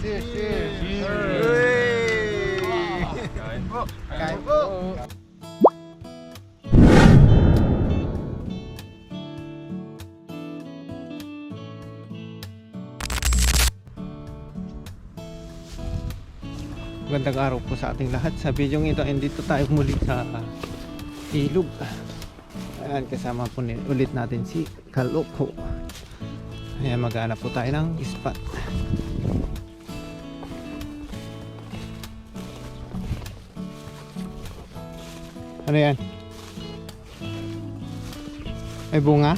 cheers, cheers. Kain po. Kain po. Magandang araw po sa ating lahat. Sa video ito, dito tayo muli sa ilog. Ayan, kasama po ulit natin si Kaloko. Ayan, maghanap po tayo ng spot. Ano yan? May bunga?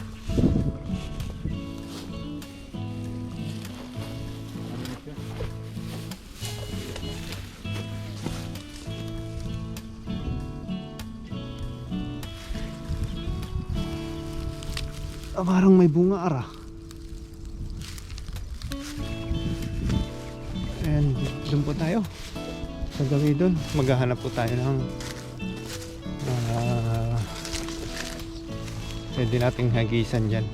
Parang may bunga ara. And doon po tayo sa gabi doon. Maghahanap po tayo ng pwede nating hagisan dyan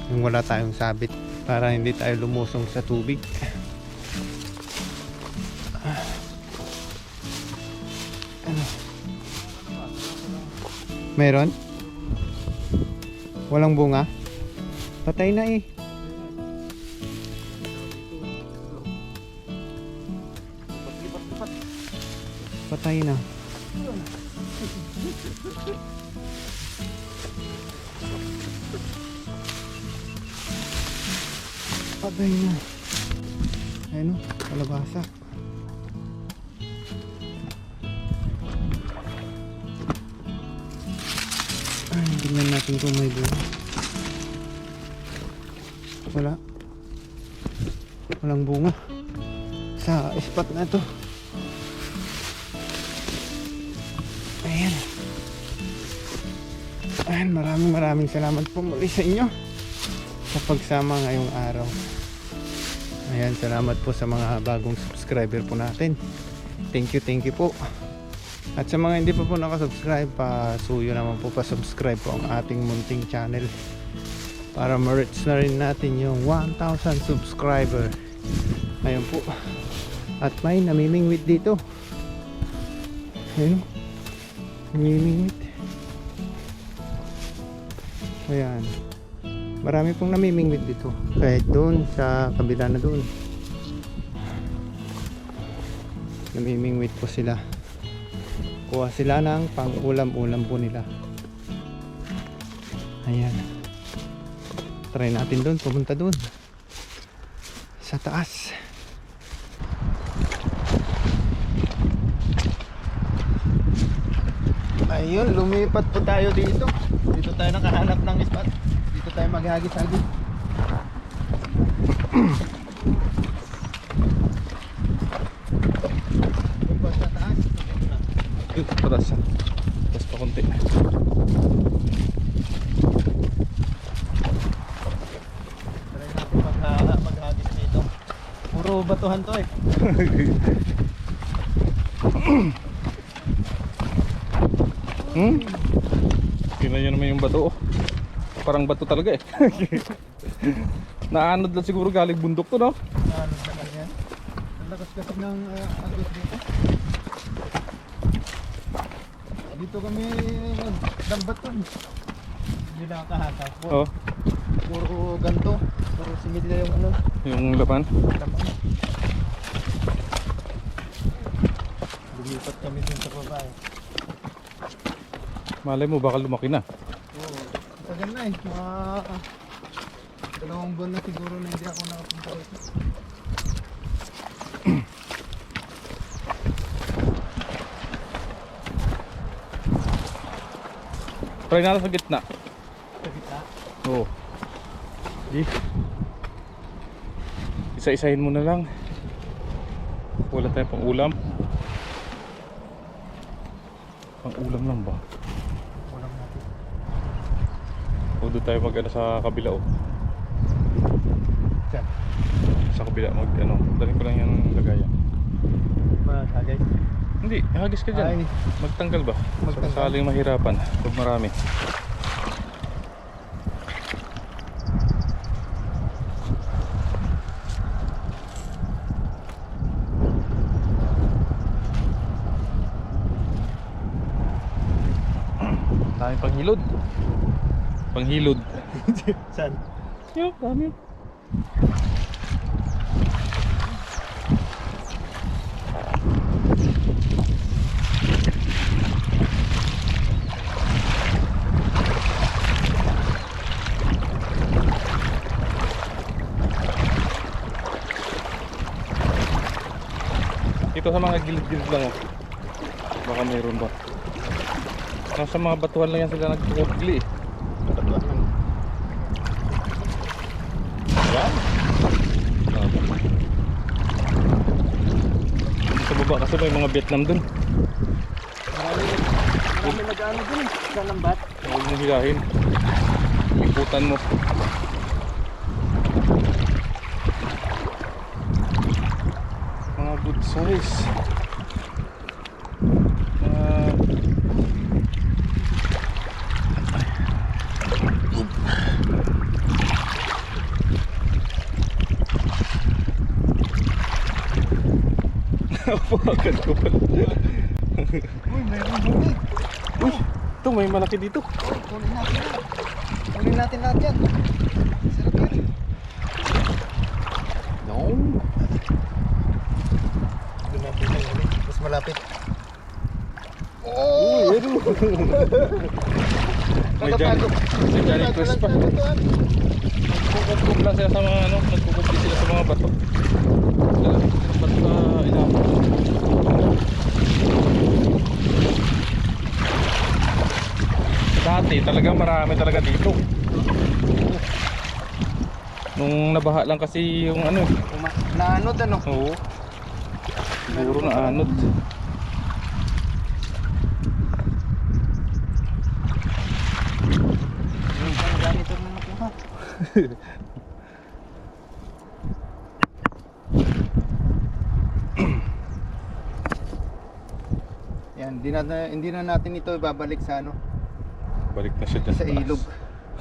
yung wala tayong sabit para hindi tayo lumusong sa tubig. Ano? Meron? Walang bunga? Patay na eh. Patay na. Patay na. Ayun o, kalabasa. Ay, tingnan natin kung may bunga. Walang bunga sa spot na to. Ayan. Ayan, maraming salamat po muli sa inyo sa pagsama ngayong araw. Ayan, salamat po sa mga bagong subscriber po natin. Thank you po. At sa mga hindi pa po nakasubscribe, suyo naman po pa-subscribe po ang ating munting channel para ma-reach na rin natin yung 1,000 subscriber ngayon po. At may namimingwit dito. Ayun, namimingwit. Ayan, marami pong namimingwit dito kahit doon sa kabila na doon. Namimingwit po sila. Kuha sila ng pang ulam-ulam po nila. Ayan, try natin doon, pumunta doon sa taas. Ayun, lumipat po tayo dito. Dito tayo nakahanap ng spot. Dito tayo maghagis-hagis. Doon pa sa taas. Ito, patas. Patas pa konti. Try natin maghagis dito. Puro batuhan to eh. Tingnan nyo naman yung bato. Parang bato talaga eh. Naanod lang siguro galing bundok to, no? Naanod naman yan. Ang lakas kasi ng agos dito. Dito kami dambat to. Hindi nakakahatap po. Oh, Puro ganto. Puro simid na yung ano. yung laman. Laman. Lumipat kami dun sa babae. Malay mo, baka lumaki na. Oo. Tagal na eh. Mga 2 buwan na siguro na hindi ako nakapunta dito. Try natin sa gitna. Sa gitna. Oo. Di. Isa-isahin mo na lang. Wala tayong pang ulam. Pang ulam lang ba? Walang natin. O doon tayo mag sa kabila o. Saan? Sa kabila mag dalhin ko lang yung lagayan. Maghagay. Hindi, hagis ka dyan. Ay. Magtanggal ba? Magtanggal. Sakaling mahirapan pag marami. Maraming panghilod. Panghilod. Saan? Yo, dami. Dito sa mga gilid-gilid lang oh. Baka mayroon ba? Nasa mga batuhan lang yan sila nagkukugli eh. Yan. Sa baba kasi may mga Vietnam dun. Marami nag-ano dun eh. Sa lambat. Huwag mong hilahin. Liputan mo. Mga good size. Napakagat ko pala. Uy, mayroon huli. Uy, ito may malaki dito. Kunin natin yan. Kunin natin lahat yan. Sarap yan. No. Doon natin yan huli. Mas malapit. Uy, ano? May Johnny Quest pa. Nagkukupkup lang sila sa mga ano, nagkukupli sila sa mga bato. Lalapit sila ng bato sa ilalim. Dati talagang marami talaga dito. Nung nabaha lang kasi yung ano. Naanod ano? Oo. Siguro na anod. Yung pang ganito na nakuha. Yan, hindi na natin ito ibabalik sa ano, Balik na siya dyan sa ilog.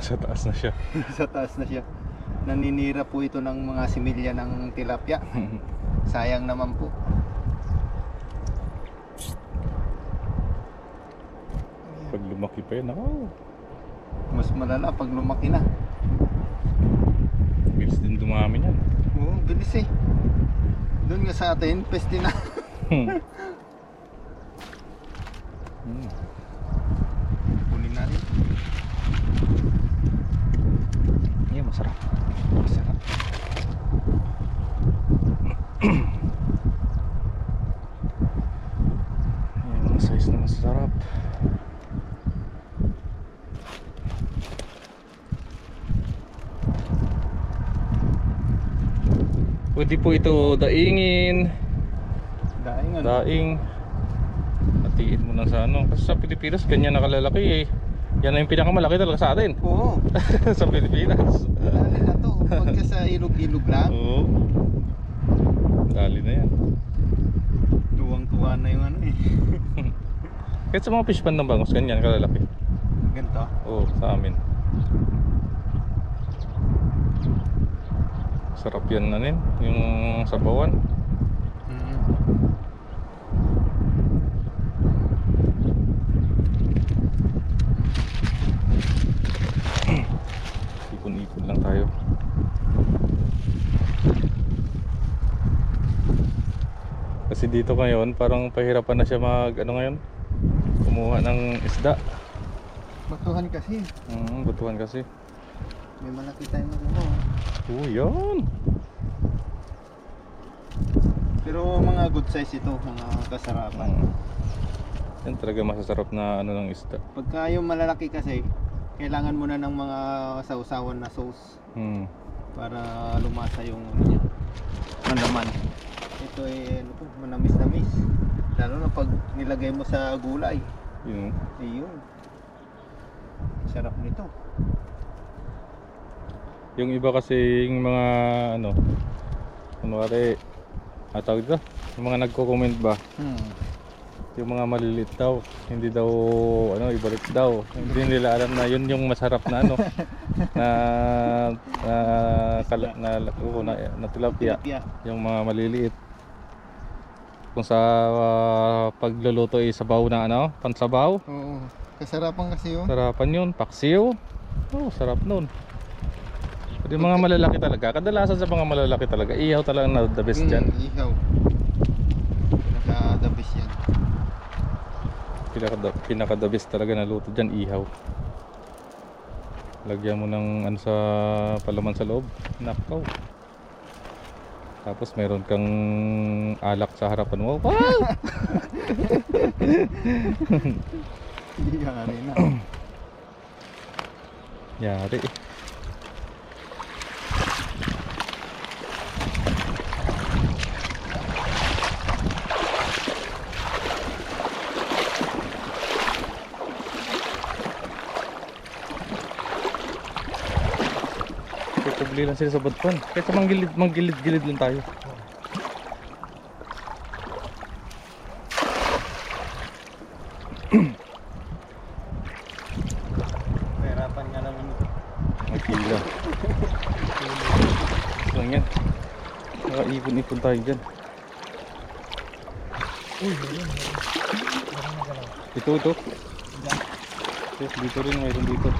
Sa taas na siya. Sa taas na siya. Naninira po ito ng mga similya ng tilapia. Sayang naman po. Pag lumaki pa yun, ako. Mas malala pag lumaki na. Bilis din dumami niyan. Oo, bilis eh. Doon nga sa atin, peste na. Kunin natin. Yan, masarap. Masarap. Yan, mga size na masarap. Pwede po ito daingin, Daing ano? daing. Hatiin mo lang sa ano. Kasi sa Pilipinas ganyan nakalalaki eh. Yan na yung pinakamalaki talaga sa atin. Oo. Sa Pilipinas. Dali na to. Pagka sa ilog-ilog lang, Oo. Dali na yan. tuwang-tuwa na yung ano eh. Kahit sa mga fish pond ng Bangos, ganyan kalalaki. Ganito. Oo, sa amin. Sarap yan na rin, yung sabawan. Ipon-ipon lang tayo. Kasi dito ngayon, parang pahirapan na siya mag, ano ngayon, kumuha ng isda. Batuhan kasi. Butuhan kasi. May malaki tayong nakuha. Oo, yan. Pero mga good size ito, mga kasarapan. Yan talaga masasarap na ano ng isda. Pagka yung malalaki kasi, kailangan mo na ng mga sausawan na sauce para lumasa yung ano niya, mandaman. Ito ay ano po, manamis-namis. Lalo na pag nilagay mo sa gulay. Yun. Ayun. Sarap nito. Yung iba kasi yung mga ano kasi tawag dito, yung mga nagko-comment ba, yung mga maliliit daw, hindi daw ano, ibalik daw. Hindi nila alam na yun yung masarap na ano na tilapia, yung mga maliliit. Kung sa pagluluto ay sabaw na ano, pansabaw. Oo. Kasarapan kasi yun. Sarapan yun, paksiw. Oh, sarap nun. Yung mga malalaki talaga, kadalasan sa mga malalaki talaga, ihaw talaga na the best dyan. Ihaw. Naka the best yan. Pinaka the best talaga na luto dyan, ihaw. Lagyan mo ng ano sa palaman sa loob, nakaw. Tapos meron kang alak sa harapan mo. Wow! Yari na. Yari. Kubli lang sila sa badpan. Kaya manggilid-gilid lang tayo. Perapan nga lang ito. Magkila. Lang yan. Nakaipon-ipon tayo dyan. Ito. Dito rin, mayroon dito.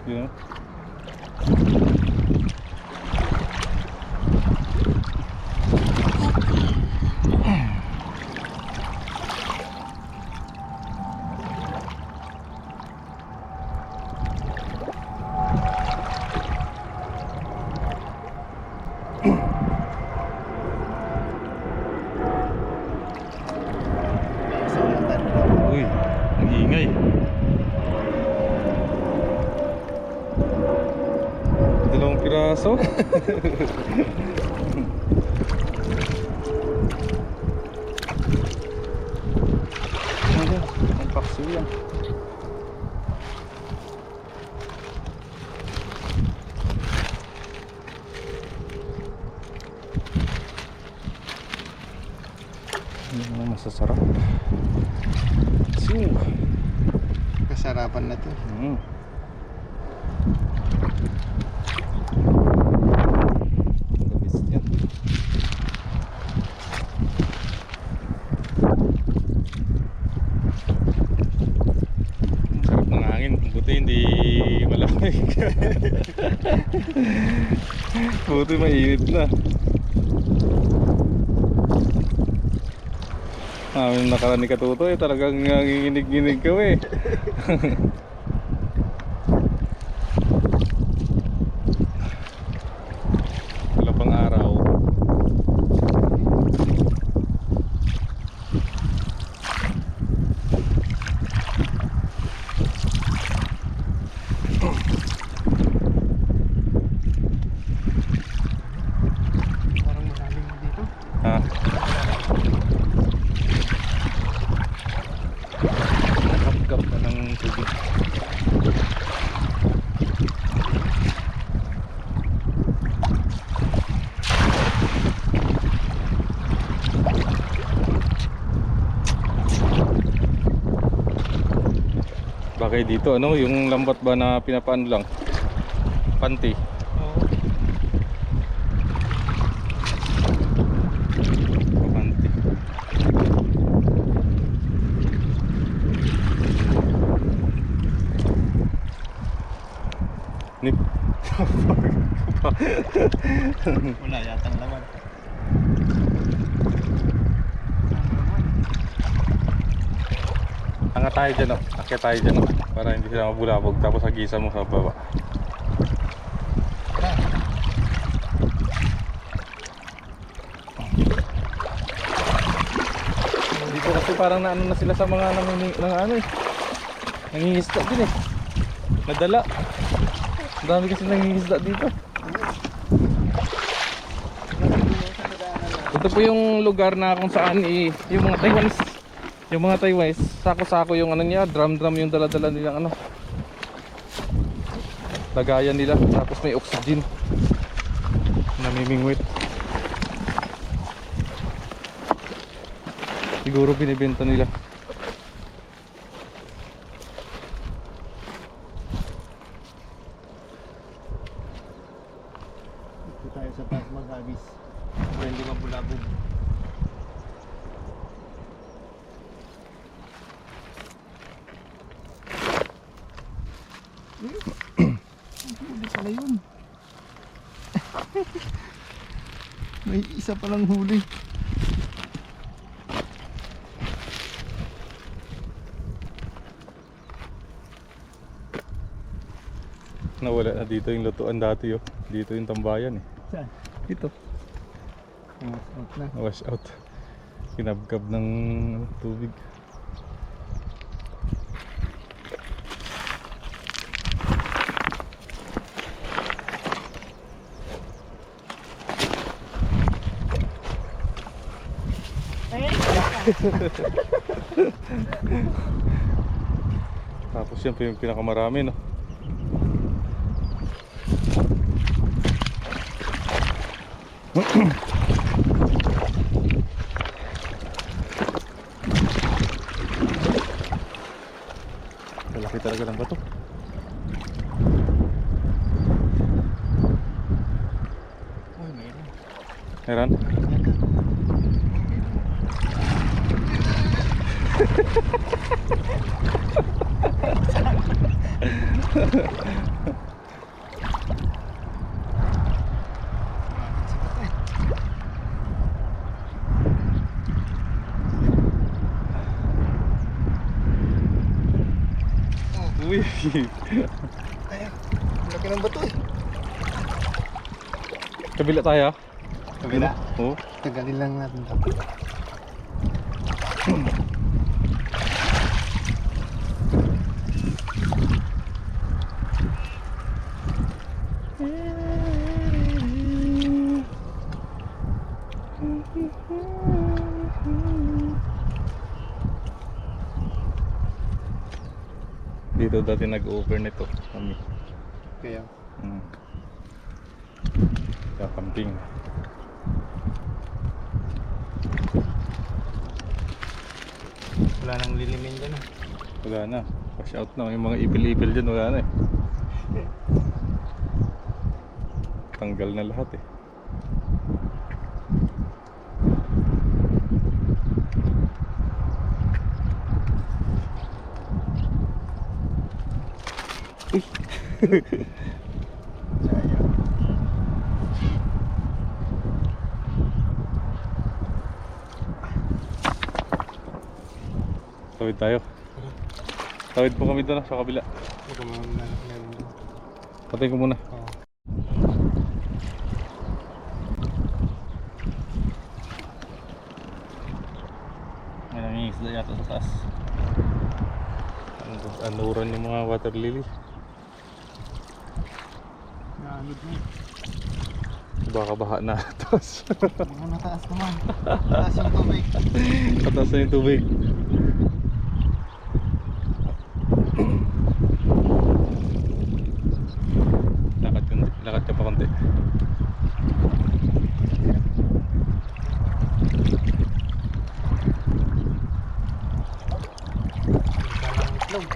Yun. Uy, ang ingay. Dalawang piraso. Ano? Ang paksiw yan. Ano masasarap? Paksiw. Kasarapan na to. Labis yan. Sarap ng hangin. Buti hindi malamig. Buti mainit na. Amin nakaraan ni Katutoy, talagang nanginginig-ginig ka eh. Wala pang araw. Parang malalim na dito. Ha? Nakapgap na ng tubig. Bagay dito ano, yung lambat ba na pinapaano lang? Panty. Oo. Panty. Nip. Wala yatang laman. Anga tayo dyan oh. Akya tayo dyan oh. Para hindi sila mabulabog. Tapos agisa mo sa baba. Dito kasi parang naano na sila sa mga ano eh. Nangingisda din eh. Nadala. Ang dami kasi nangingisda dito. Ito po yung lugar na kung saan yung mga Taiwanese. Yung mga Taiwanese, sako-sako yung ano niya, drum-drum yung dala-dala nilang ano. Lagayan nila, tapos may oxygen. Namimingwit. Siguro binibenta nila. Dito tayo sa taas mag-agis. May isa palang huli. Nawala na dito yung lutuan dati oh. Dito yung tambayan eh. Saan? Dito. Out na. Wash out. Kinabkab ng tubig. Tapos yan pa yung pinakamarami no. Malaki talaga ng bato. Uy, meron. Meron? Uy! Ayan. Laki ng bato eh. Kabila tayo. Kabila? Oo. Tagalin lang natin ito. Dito dati nag-overnight to kami. Kaya. Kakamping. Wala nang lilimin dyan ah. Wala na. Wash out na. Yung mga ipil-ipil dyan wala na eh. Tanggal na lahat eh. Sayang. Tawid tayo. Tawid po kami doon sa kabila. Ito mga meron doon. Patay ko muna. Oo. May nangingisda yata sa taas. Anuran yung mga water lily. Naanod na. Baka baha na taas. Mga nataas naman. Taas yung tubig. Pataas na yung tubig. Lakad ka pa konti. Itlog.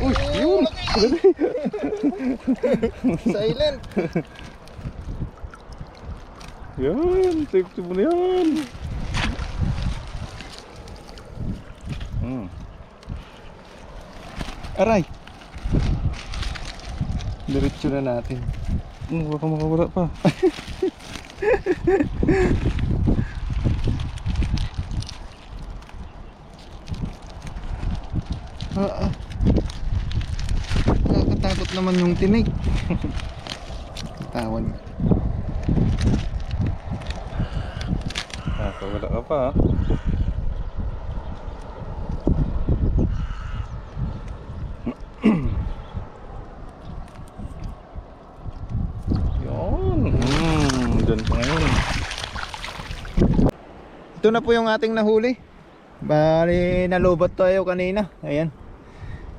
Uy, yun! Silent. Yan, safety mo na yan. Aray. Diretso na natin. Baka makawala pa. Nakakatakot naman yung tinig. Tawan. Nakawala ka pa. Yun. Dyan pa ngayon. Ito na po yung ating nahuli. Bali, nalubot tayo kanina. Ayan.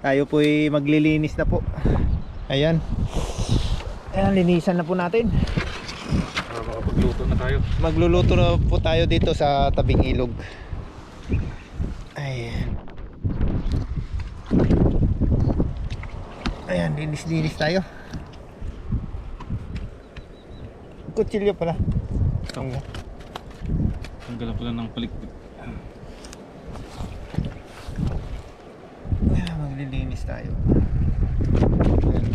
Tayo po'y maglilinis na po. Ayan. Ayan, linisan na po natin. Makapagluto na tayo. Magluluto na po tayo dito sa tabing ilog. Ayan. Ayan, linis-linis tayo. Kutsilyo pala. Ang gala pala ng palikpik. Ayan, maglilinis tayo. Ayan.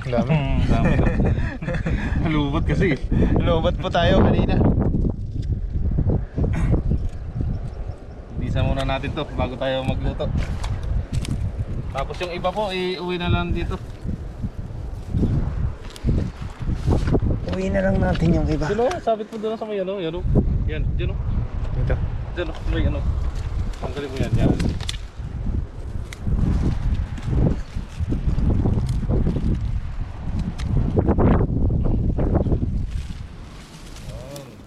Dami. Dami na. Halubot kasi. Lobot po tayo kanina. Bisa muna natin to bago tayo magluto. Tapos yung iba po, iuwi na lang dito. Uwi na lang natin yung iba. Sino? Sabit mo doon sa may ano, yan o. Yan, dyan o. Dito. Dyan o, may ano. Tanggalin mo yan, yan.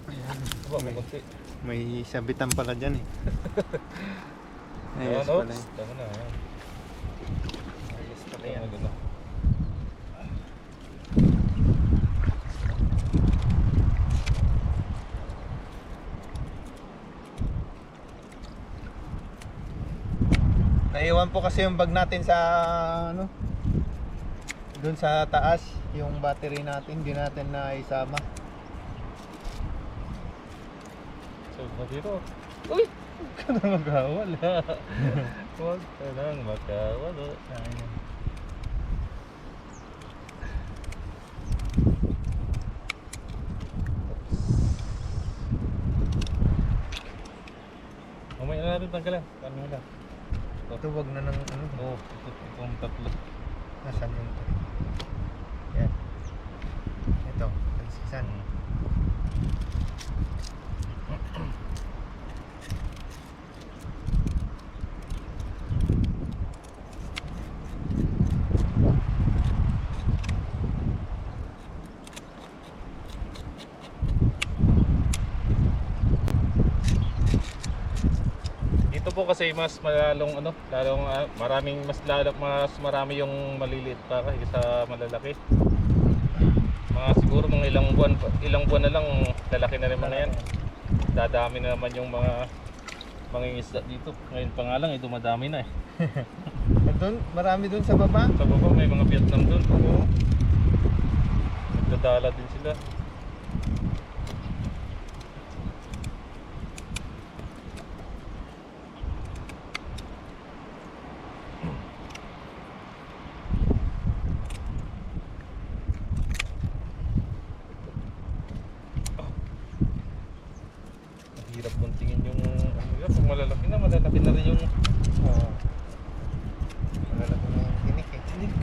Ayan. Diba, makunti. May sabitan pala dyan eh. Ayan, Ayos o. pala eh. Tama na, ayan. Ayos pala yan. Maganda. Naiwan po kasi yung bag natin sa ano, doon sa taas, yung battery natin, hindi natin na isama. So, dito. Uy! Huwag ka na magkawala. Huwag ka nang magkawala. Ayun. Mamaya na natin tanggalan. Paano mo lang? Ito wag na ng ano. Oo, itong tatlo. Nasaan yung ito? Yan. Ito, pansisan. Dito po kasi mas malalong ano, lalong maraming mas marami yung maliliit pa kasi sa malalaki. Mga siguro mga ilang buwan na lang lalaki na rin mga yan. Dadami na naman yung mga mangingisda dito. Ngayon pa nga lang dumadami na eh. Doon, marami doon sa baba. Sa baba may mga Vietnam doon. Oo. Nagdadala din sila. Hirap buntingin yung ano yun, pag malalaki na rin yung Oo. Malalaki na yung tinik eh. tinik.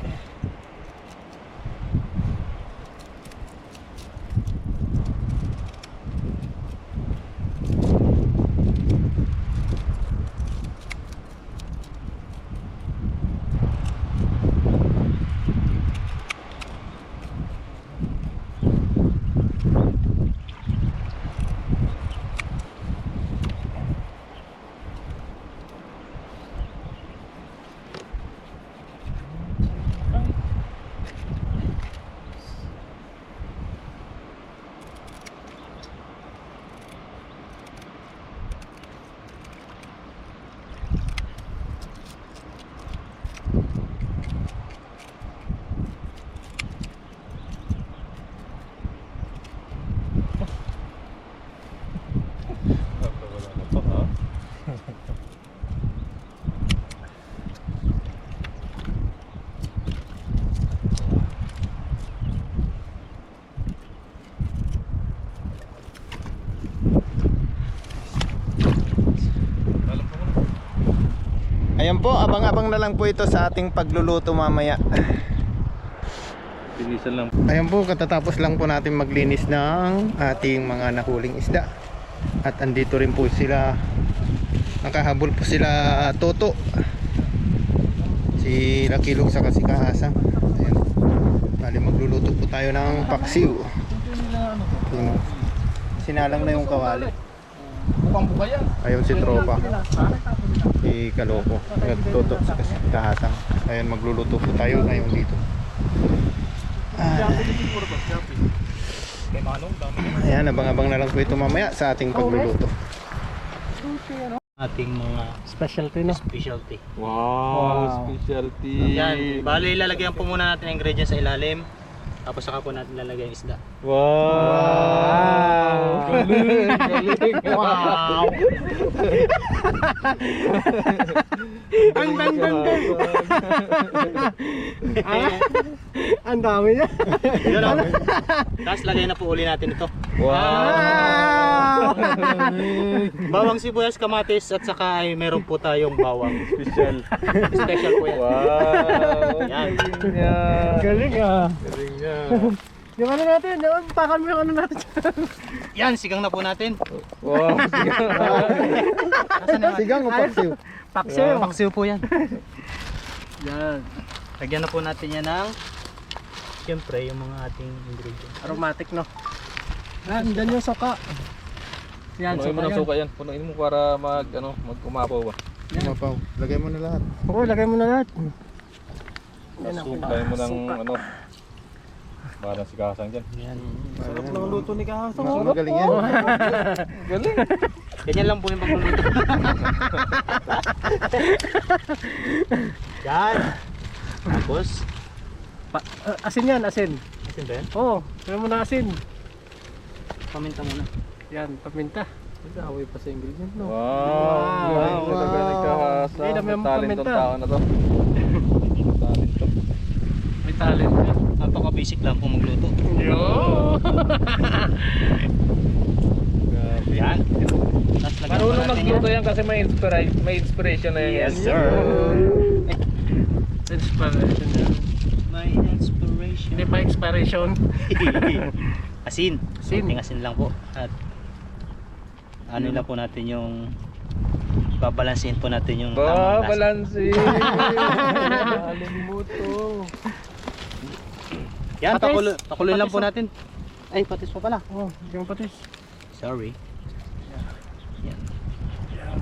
Wala na pa ha. Alam ko muna. Ayan po, abang-abang na lang po ito sa ating pagluluto mamaya. Pinisan lang. Ayan po, katatapos lang po natin maglinis ng ating mga nahuling isda. At andito rin po sila, nakahabol po sila Toto, si Lakilog sa si Kahasang. Ayan. Bali magluluto po tayo ng paksiw. Sinalang na yung kawali. Bukang-buka yan. Ayun si tropa. Si Kaloko. Nagtutok sa kahasang. Ayan, magluluto po tayo ngayon dito. Ayan, abang-abang na lang po ito mamaya sa ating pagluluto. Ating mga Specialty no? specialty. Wow, specialty. Yan, bali ilalagyan po muna natin ang ingredients sa ilalim. Tapos saka po natin lalagay ang isda. Wow! Galing! Galing! Wow! Ang dang. Ang dami niya. Yun o. Tapos lagay na po uli natin ito. Wow! Bawang sibuyas, kamatis at saka ay meron po tayong bawang. Special. Special po yan. Wow! Yan. Galing niya! Galing ah. Galing niya! Yung ano natin, yung takan mo yung ano natin. Yan, sigang na po natin. Wow! Nasaan na? Sigang o paksiw? Paksiw. Paksiw po yan. Yan. Lagyan na po natin yan ng siyempre yung mga ating ingredients. Aromatic no? Yan, dyan yung soka. Yan, Punuin mo soka ng yan. suka yan. Punuin mo para mag-umapaw ba? Mapaw. Lagay mo na lahat. Oo, lagay mo na lahat. Yan ako. Lagay mo ng parang si Kasang dyan. Yan. Sarap ng luto ni Kahasong. Mas magaling yan. Galing! Ganyan lang po yung pagluluto. Yan. Tapos, Asin yan, asin. asin ba yan? Oo, lagay mo na asin. Paminta muna. Yan, paminta. Nag-away pa sa ingredient no? Wow! Galing Wow. talaga ni Kasang. Ay, dami May ang talent paminta. tong tao na to. Talent to. May talent yan. Napaka-basic lang po magluto. Yo! Grabe. Yan. Tapos lagyan po Marunong natin magluto yan. yan kasi may inspiration na yan. Yes, sir. Inspiration yan. May inspiration. Hindi pa expiration. Asin. Asin. Konting asin lang po. At ano lang po natin yung babalansin po natin yung tamang lasa. Balansi! Alam mo to. Yan, Patis. pakuloy lang Patis, po natin. Ay, patis pa pala. Oh, yung patis. Sorry. Yan.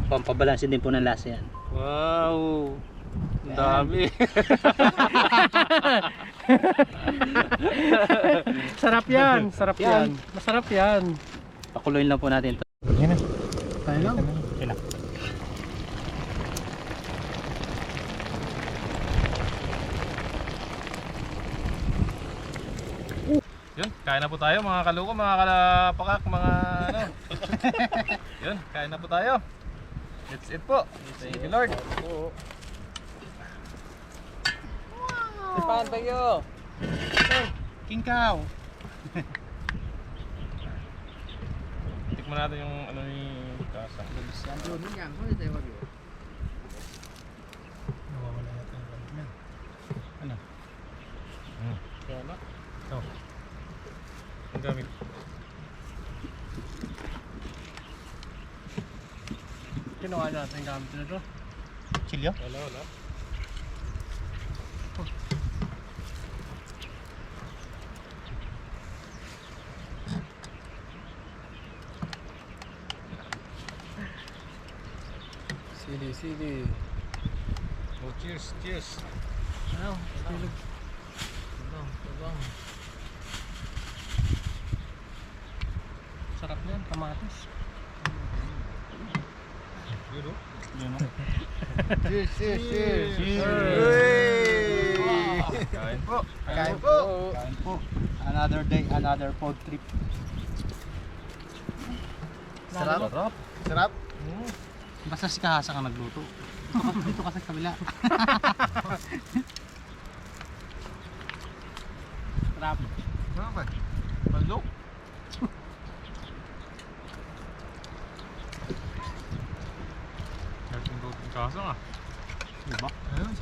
Pampabalansin din po ng lasa yan. Wow! Ang dami! Sarap yan, sarap Yan. yan. Masarap yan. Pakuloyin lang po natin ito. Yan na. Tayo lang. Okay lang. Yun, kain na po tayo mga kaluko, mga kalapakak, mga ano. Yun, kain na po tayo. That's it po. Thank you Lord. Ipan tayo. King Cow. Tikman natin yung ano ni Kasang. Nawawala natin yung balik niya. Ano? Wala. Ito. Ang gamit. Kinuha natin yung gamit na ito. Chilyo? Wala. Sili. Oh, cheers. Ano? Silog. Sarap yan, kamatis. Yun oh. Cheers. Kain po. Kain po. Kain po. Another day, another food trip. Sarap. Sarap. Basta si Kahasa ka nagluto. Dito ka sa kabila. Sarap. Sarap. Balok. Kain po yung Kasang ah. Diba? Ayun.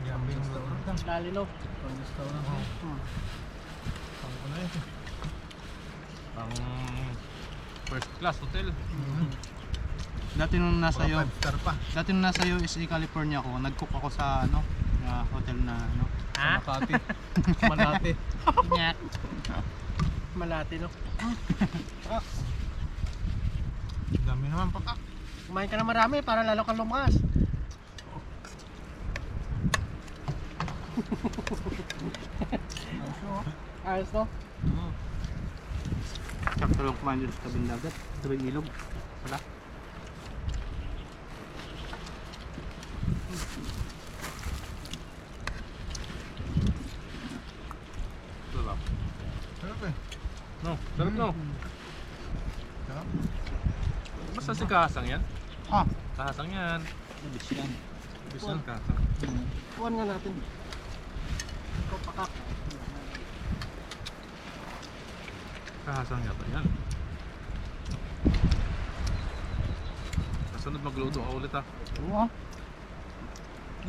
Grabe yung restaurant. Lalino. Restaurant. Ang ano yun? Ang first class hotel. Dati nung nasa iyo, 5-star pa. dati nung nasa USA, California ako, nag-cook ako sa hotel na Ha? Makati. Manati. Nyak. Malati no. Dami naman pakak. Kumain ka na marami para lalo kang lumakas. Ayos no? Sakto lang kumain dito sa tabing dagat, tabing ilog. Wala. Sarap. Sarap eh. No, sarap no. Sarap. Basta si Kasang yan. Ah. Kasang yan. Bis yan. Bisan Kasang. Kuhan nga natin. Ikaw pakak. Kasang yata yan. Kasunod magluto ka ulit ah. Oo.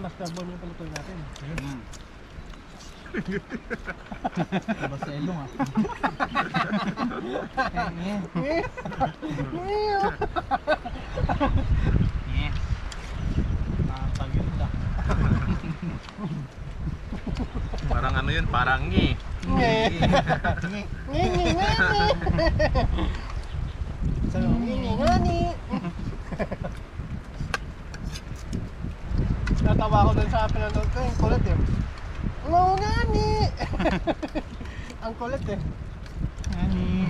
Master ball yung palutoy natin. Basta ilong ah. Paganda. Parang ano yun, parang ngi. Natawa ko dun sa pinanood ko, yung kulit eh. Oo nga ni! Ang kulit eh. Ani.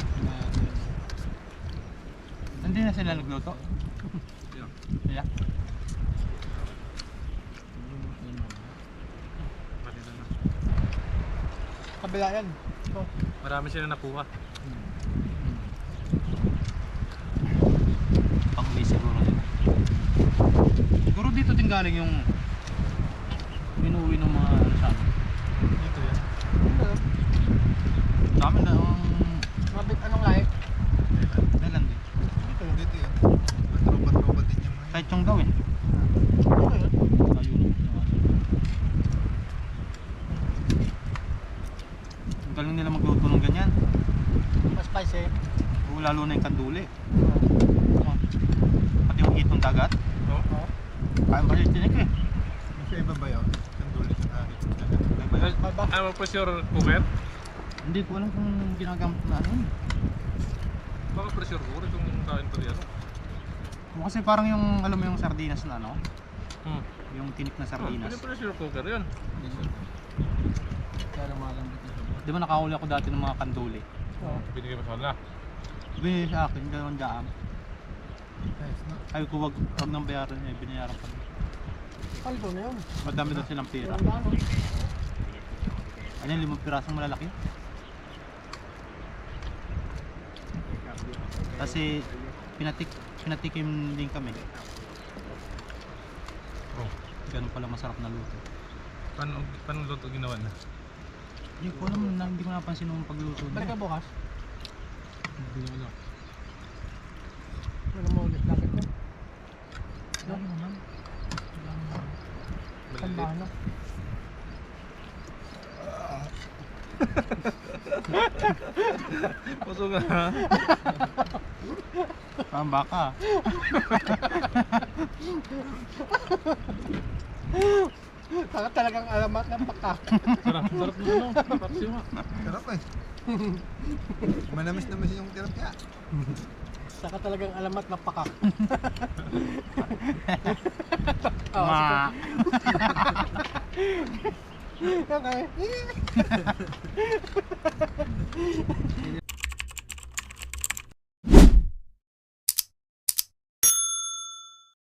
Hindi na sila nagluto. Yeah. Yeah. Kanina na. Kabila yan. Ito. Marami sila nakuha. Pang-uwi siguro din. Siguro dito din galing yung inuwi ng mga ano sa amin. Dito yan. Sa amin na Mabit anong lahi? Thailand din. Dito yun. Tropa-tropa din yung mga. Kahit yung daw eh. Ano yun? Ayun. Ang galing nila magluto ng ganyan. Mas spicy. O lalo na yung kanduli. Pati yung hitong dagat. Oh. Kaya ba yung tinik eh. Sa iba ba yun? Kandulit sa akin. Ano pa pressure cooker? Hindi ko alam kung ginagamit na ano. Baka pressure cooker itong kain pa rin. Kasi parang yung alam mo yung sardinas na ano. Hmm. Yung tinik na Oh, sardinas. pwede pressure cooker yun. Kaya lumalambot na siya. Di ba nakahuli ako dati ng mga kanduli? Oo. Binigay mo sa kanila. Binili sa akin, gano'n dyan. Nice no? Ay ko wag nang bayaran niya, binayaran pa. Paldo na yun. Madami daw silang pera. Walang gano'n. Ano yung 5 pirasong malalaki? Kasi pinatikim din kami. Oh. Ganun pala masarap na luto. Paano luto ginawa na? Hindi ko alam na, hindi ko napansin nung pagluto Balik ka niya. bukas. Hindi ko alam. Ano mo ulit lakit mo? Dami naman. Saan ba ano? Puso ka ha? Parang baka. Saka talagang alamat ng pakak. Sarap na ano? Papsi mo. Sarap eh. Manamis-namis yung tilapia. Saka talagang alamat ng pakak. Ma. Okay.